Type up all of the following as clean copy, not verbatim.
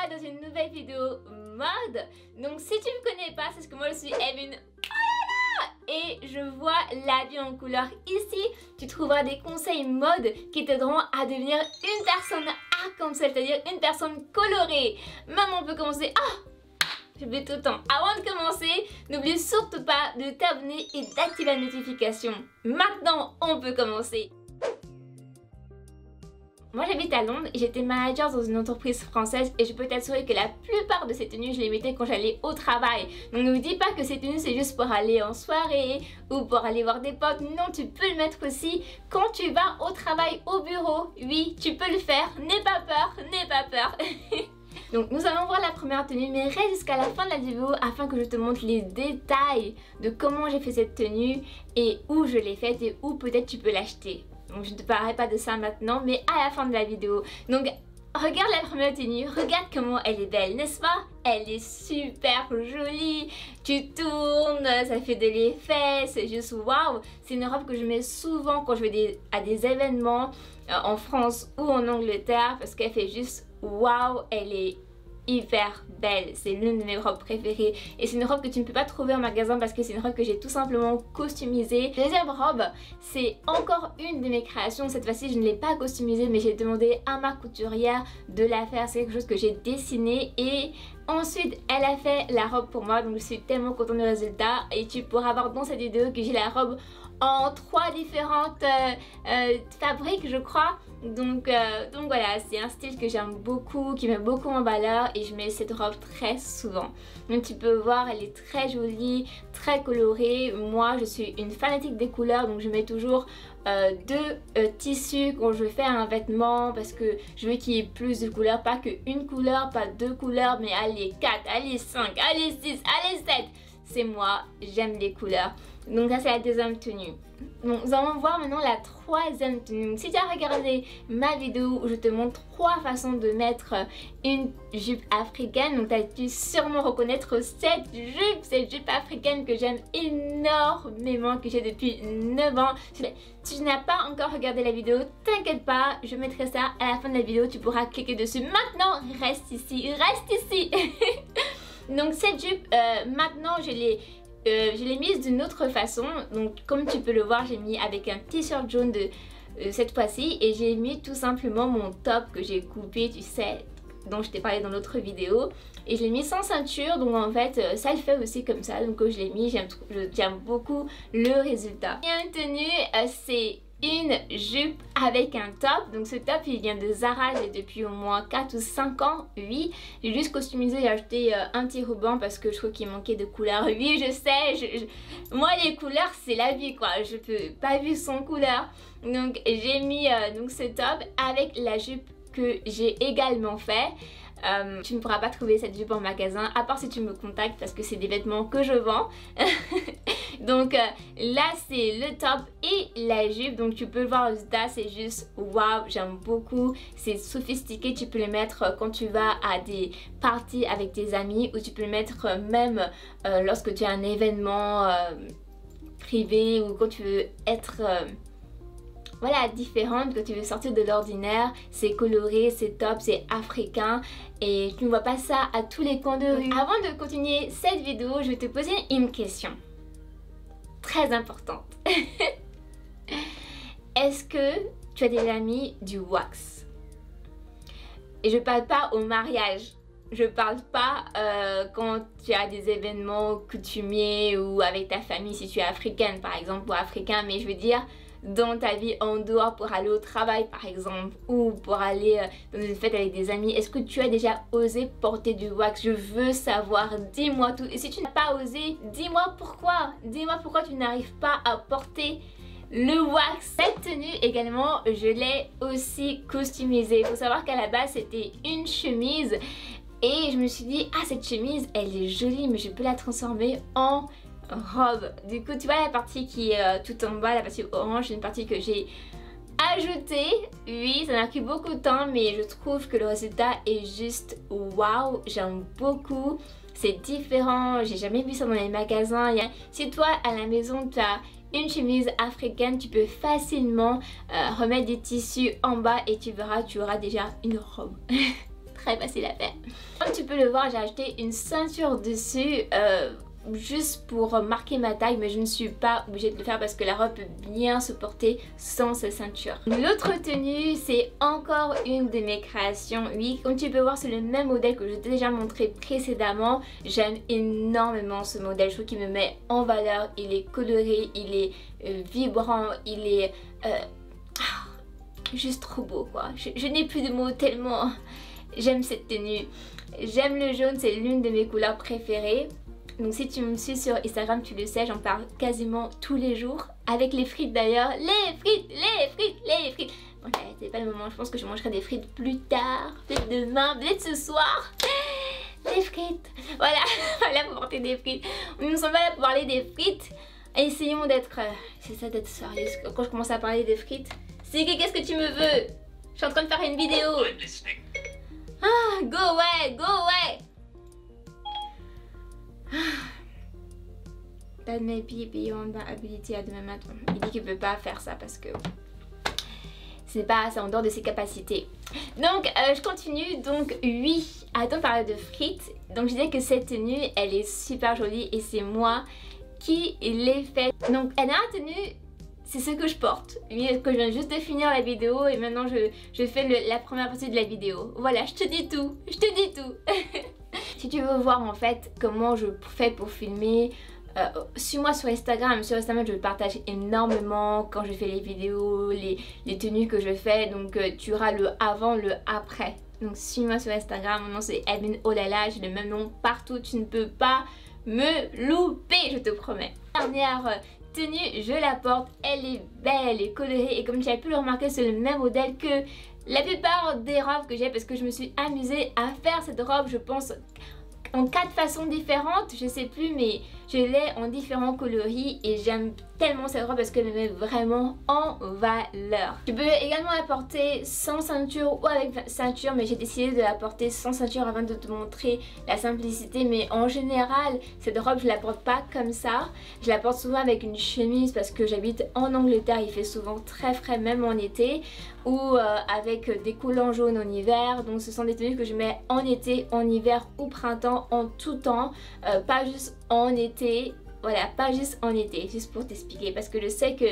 revoilà dans une nouvelle vidéo mode. Donc si tu me connais pas, c'est parce que moi je suis Evelyne et je vois la vie en couleur. Ici, tu trouveras des conseils mode qui t'aideront à devenir une personne arc-en-ciel, c'est-à-dire une personne colorée. Maintenant on peut commencer. J'oublie tout le temps. Avant de commencer, n'oublie surtout pas de t'abonner et d'activer la notification. Maintenant, on peut commencer. Moi j'habite à Londres et j'étais manager dans une entreprise française et je peux t'assurer que la plupart de ces tenues je les mettais quand j'allais au travail. Donc ne me dis pas que ces tenues c'est juste pour aller en soirée ou pour aller voir des potes. Non, tu peux le mettre aussi quand tu vas au travail, au bureau. Oui, tu peux le faire. N'aie pas peur, n'aie pas peur. Donc nous allons voir la première tenue, mais reste jusqu'à la fin de la vidéo afin que je te montre les détails de comment j'ai fait cette tenue et où je l'ai faite et où peut-être tu peux l'acheter. Donc je ne te parlerai pas de ça maintenant, mais à la fin de la vidéo. Donc regarde la première tenue, regarde comment elle est belle, n'est-ce pas? Elle est super jolie, tu tournes, ça fait de l'effet, c'est juste waouh. C'est une robe que je mets souvent quand je vais à des événements en France ou en Angleterre parce qu'elle fait juste waouh, elle est hyper belle, c'est l'une de mes robes préférées et c'est une robe que tu ne peux pas trouver en magasin parce que c'est une robe que j'ai tout simplement customisée. Deuxième robe, c'est encore une de mes créations, cette fois-ci je ne l'ai pas customisée mais j'ai demandé à ma couturière de la faire, c'est quelque chose que j'ai dessiné et ensuite elle a fait la robe pour moi, donc je suis tellement contente du résultat et tu pourras voir dans cette vidéo que j'ai la robe en 3 différentes fabriques je crois. Donc voilà, c'est un style que j'aime beaucoup, qui met beaucoup en valeur et je mets cette robe très souvent. Donc tu peux voir, elle est très jolie, très colorée. Moi je suis une fanatique des couleurs, donc je mets toujours deux tissus quand je fais un vêtement parce que je veux qu'il y ait plus de couleurs, pas qu'une couleur, pas deux couleurs, mais allez 4, allez 5, allez 6, allez 7. C'est moi, j'aime les couleurs. Donc ça c'est la deuxième tenue. Donc nous allons voir maintenant la troisième tenue. Donc si tu as regardé ma vidéo où je te montre 3 façons de mettre une jupe africaine, donc tu as dû sûrement reconnaître cette jupe africaine que j'aime énormément, que j'ai depuis 9 ans. Si tu n'as pas encore regardé la vidéo, t'inquiète pas, je mettrai ça à la fin de la vidéo, tu pourras cliquer dessus. Maintenant, reste ici, reste ici. Donc cette jupe, maintenant je l'ai mise d'une autre façon. Donc comme tu peux le voir, j'ai mis avec un t-shirt jaune de cette fois-ci et j'ai mis tout simplement mon top que j'ai coupé, tu sais, dont je t'ai parlé dans l'autre vidéo, et je l'ai mis sans ceinture. Donc en fait ça le fait aussi comme ça, donc je l'ai mis, j'aime beaucoup le résultat. Et une tenue, c'est une jupe avec un top. Donc ce top il vient de Zara, j'ai depuis au moins 4 ou 5 ans. Oui, j'ai juste customisé, j'ai acheté un petit ruban parce que je trouve qu'il manquait de couleurs. Oui je sais, moi les couleurs c'est la vie quoi, je peux pas vivre sans couleur. Donc j'ai mis donc ce top avec la jupe que j'ai également fait. Tu ne pourras pas trouver cette jupe en magasin à part si tu me contactes parce que c'est des vêtements que je vends. Donc là c'est le top et la jupe, donc tu peux le voir au résultat, c'est juste waouh, j'aime beaucoup, c'est sophistiqué, tu peux le mettre quand tu vas à des parties avec tes amis ou tu peux le mettre même lorsque tu as un événement privé ou quand tu veux être voilà, différente, que tu veux sortir de l'ordinaire. C'est coloré, c'est top, c'est africain et tu ne vois pas ça à tous les coins de rue. Avant de continuer cette vidéo, je vais te poser une question très importante. Est-ce que tu as déjà mis du wax? Et je parle pas au mariage, je parle pas quand tu as des événements coutumiers ou avec ta famille si tu es africaine par exemple ou africain, mais je veux dire dans ta vie en dehors pour aller au travail par exemple ou pour aller dans une fête avec des amis. Est-ce que tu as déjà osé porter du wax? Je veux savoir, dis-moi tout. Et si tu n'as pas osé, dis-moi pourquoi. Dis-moi pourquoi tu n'arrives pas à porter le wax. Cette tenue également, je l'ai aussi customisée. Il faut savoir qu'à la base c'était une chemise et je me suis dit ah cette chemise elle est jolie mais je peux la transformer en robe. Du coup tu vois la partie qui est tout en bas, la partie orange, c'est une partie que j'ai ajoutée. Oui, ça m'a pris beaucoup de temps mais je trouve que le résultat est juste waouh, j'aime beaucoup. C'est différent, j'ai jamais vu ça dans les magasins. Si toi à la maison tu as une chemise africaine, tu peux facilement remettre des tissus en bas et tu verras, tu auras déjà une robe. Très facile à faire. Comme tu peux le voir, j'ai acheté une ceinture dessus juste pour marquer ma taille, mais je ne suis pas obligée de le faire parce que la robe peut bien se porter sans cette ceinture. L'autre tenue, c'est encore une de mes créations. Oui, comme tu peux voir, c'est le même modèle que j'ai déjà montré précédemment. J'aime énormément ce modèle, je trouve qu'il me met en valeur. Il est coloré, il est vibrant, il est juste trop beau quoi. Je n'ai plus de mots tellement j'aime cette tenue. J'aime le jaune, c'est l'une de mes couleurs préférées. Donc si tu me suis sur Instagram, tu le sais, j'en parle quasiment tous les jours. Avec les frites d'ailleurs. Les frites, les frites, les frites. Bon, c'est pas le moment, je pense que je mangerai des frites plus tard. Peut-être demain, peut-être ce soir. Les frites. Voilà, voilà pour porter des frites. Nous ne sommes pas là pour parler des frites. Essayons d'être... c'est ça, d'être sérieuse. Quand je commence à parler des frites. Siggy, qu'est-ce que tu me veux? Je suis en train de faire une vidéo. Ah, go away, go away. That may be beyond my ability à demain matin. Il dit qu'il ne peut pas faire ça parce que c'est en dehors de ses capacités. Donc je continue. Donc oui, attends de parler de frites. Donc je disais que cette tenue elle est super jolie et c'est moi qui l'ai faite. Donc la dernière tenue, c'est ce que je porte. Oui, que je viens juste de finir la vidéo et maintenant je fais la première partie de la vidéo. Voilà, je te dis tout. Je te dis tout. Si tu veux voir en fait comment je fais pour filmer, suis-moi sur Instagram. Sur Instagram, je partage énormément quand je fais les vidéos, les tenues que je fais. Donc tu auras le avant, le après. Donc suis-moi sur Instagram. Mon nom c'est Edmine Olala. J'ai le même nom partout. Tu ne peux pas me louper, je te promets. Dernière tenue, je la porte. Elle est belle, elle est colorée. Et comme tu as pu le remarquer, c'est le même modèle que la plupart des robes que j'ai parce que je me suis amusée à faire cette robe, je pense, en 4 façons différentes, je sais plus, mais je l'ai en différents coloris et j'aime tellement cette robe parce qu'elle me met vraiment en valeur. Tu peux également la porter sans ceinture ou avec ceinture, mais j'ai décidé de la porter sans ceinture afin de te montrer la simplicité. Mais en général, cette robe je la porte pas comme ça, je la porte souvent avec une chemise parce que j'habite en Angleterre, il fait souvent très frais même en été, ou avec des collants jaunes en hiver. Donc ce sont des tenues que je mets en été, en hiver ou printemps, en tout temps, pas juste en été. Voilà, pas juste en été, juste pour t'expliquer, parce que je sais que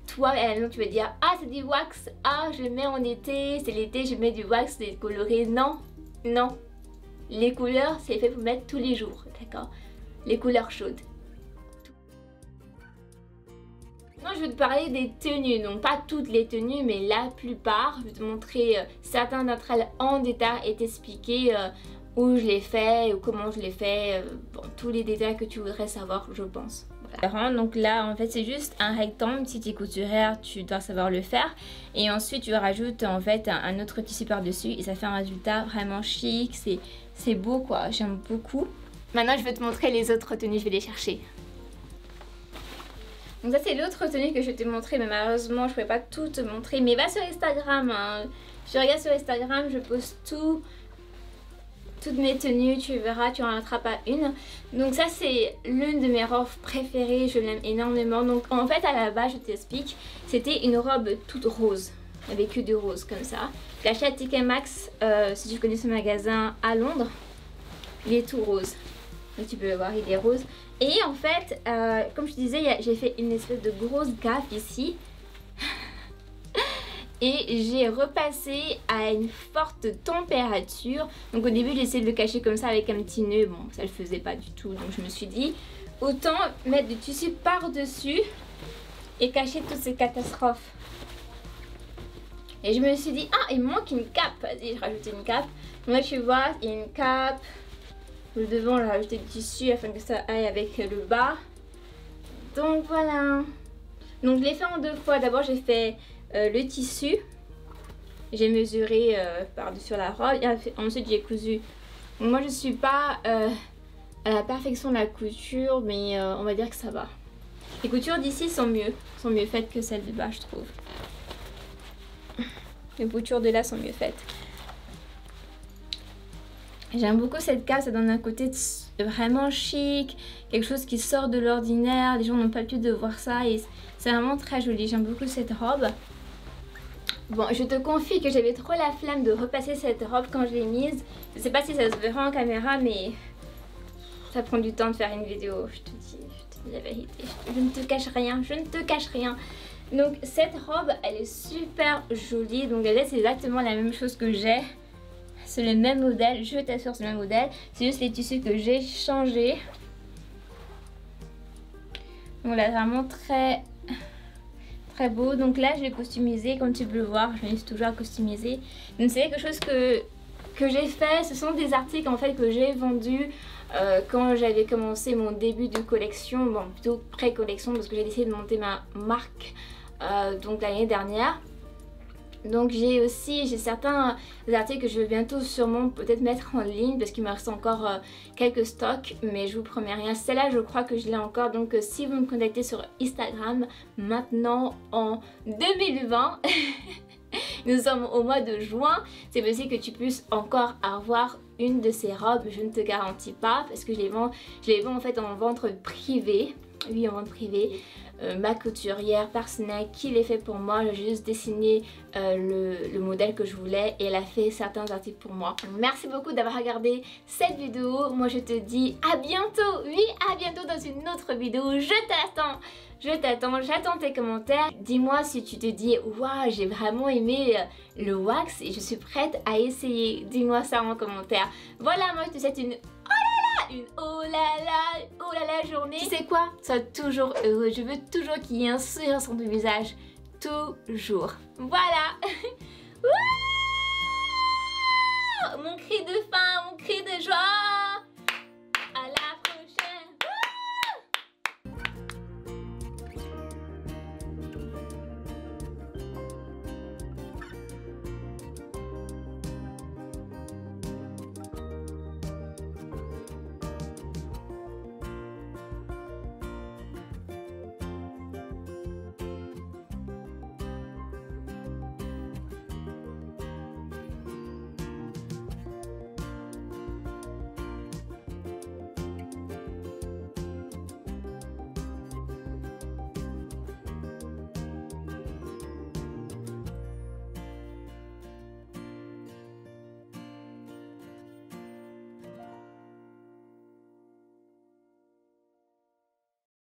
toi à la maison tu vas dire ah c'est du wax, ah je le mets en été, c'est l'été je mets du wax, c'est coloré. Non, non, les couleurs c'est fait pour mettre tous les jours, d'accord, les couleurs chaudes. Maintenant je vais te parler des tenues, donc pas toutes les tenues mais la plupart. Je vais te montrer certains d'entre elles en détail et t'expliquer où je l'ai fait ou comment je l'ai fait, bon, tous les détails que tu voudrais savoir je pense. Voilà. Donc là en fait c'est juste un rectangle, si tu es couturière tu dois savoir le faire et ensuite tu rajoutes en fait un autre tissu par dessus et ça fait un résultat vraiment chic, c'est beau quoi, j'aime beaucoup. Maintenant je vais te montrer les autres tenues, je vais les chercher. Donc ça c'est l'autre tenue que je vais te montrer, mais malheureusement je ne pourrais pas tout te montrer, mais va sur Instagram, hein. Je regarde sur Instagram, je poste toutes mes tenues, tu verras, tu en rattrapes pas une. Donc ça c'est l'une de mes robes préférées, je l'aime énormément. Donc en fait à la base je t'explique, c'était une robe toute rose, avec que du rose comme ça. Je l'ai acheté à TK Maxx, si tu connais ce magasin à Londres, il est tout rose. Et tu peux le voir, il est rose. Et en fait, comme je te disais, j'ai fait une espèce de grosse gaffe ici. Et j'ai repassé à une forte température. Donc au début j'ai essayé de le cacher comme ça avec un petit nœud. Bon ça le faisait pas du tout. Donc je me suis dit autant mettre du tissu par dessus et cacher toutes ces catastrophes. Et je me suis dit ah il me manque une cape. Vas-y je rajoute une cape. Donc là tu vois il y a une cape. Le devant j'ai rajouté du tissu afin que ça aille avec le bas. Donc voilà. Donc je l'ai fait en 2 fois. D'abord j'ai fait le tissu, j'ai mesuré par-dessus la robe et ensuite j'ai cousu. Moi je suis pas à la perfection de la couture, mais on va dire que ça va. Les coutures d'ici sont mieux faites que celles de bas je trouve. Les coutures de là sont mieux faites. J'aime beaucoup cette cape, ça donne un côté vraiment chic, quelque chose qui sort de l'ordinaire, les gens n'ont pas l'habitude de voir ça et c'est vraiment très joli, j'aime beaucoup cette robe. Bon, je te confie que j'avais trop la flemme de repasser cette robe quand je l'ai mise. Je sais pas si ça se verra en caméra, mais ça prend du temps de faire une vidéo, je te dis la vérité. Je ne te cache rien, je ne te cache rien. Donc cette robe, elle est super jolie. Donc là, c'est exactement la même chose que j'ai. C'est le même modèle, je t'assure c'est le même modèle. C'est juste les tissus que j'ai changés. Donc là, vraiment très beau. Donc là, je l'ai customisé, comme tu peux le voir, je m'amuse toujours à customiser. Donc c'est quelque chose que j'ai fait. Ce sont des articles en fait que j'ai vendus quand j'avais commencé mon début de collection, bon plutôt pré-collection parce que j'ai décidé de monter ma marque donc l'année dernière. Donc j'ai certains articles que je vais bientôt sûrement peut-être mettre en ligne parce qu'il me reste encore quelques stocks, mais je vous promets rien. Celle-là je crois que je l'ai encore, donc si vous me contactez sur Instagram maintenant en 2020 nous sommes au mois de juin, c'est possible que tu puisses encore avoir une de ces robes. Je ne te garantis pas parce que je les vends en fait en vente privée. Oui, en vente privée. Ma couturière personnelle qui les fait pour moi, j'ai juste dessiné le modèle que je voulais et elle a fait certains articles pour moi. Merci beaucoup d'avoir regardé cette vidéo. Moi je te dis à bientôt, oui à bientôt dans une autre vidéo. Je t'attends, j'attends tes commentaires. Dis-moi si tu te dis waouh, j'ai vraiment aimé le wax et je suis prête à essayer. Dis-moi ça en commentaire. Voilà, moi je te souhaite une oh là là journée. Tu sais quoi? Sois toujours heureux. Je veux toujours qu'il y ait un sourire sur ton visage. Toujours. Voilà.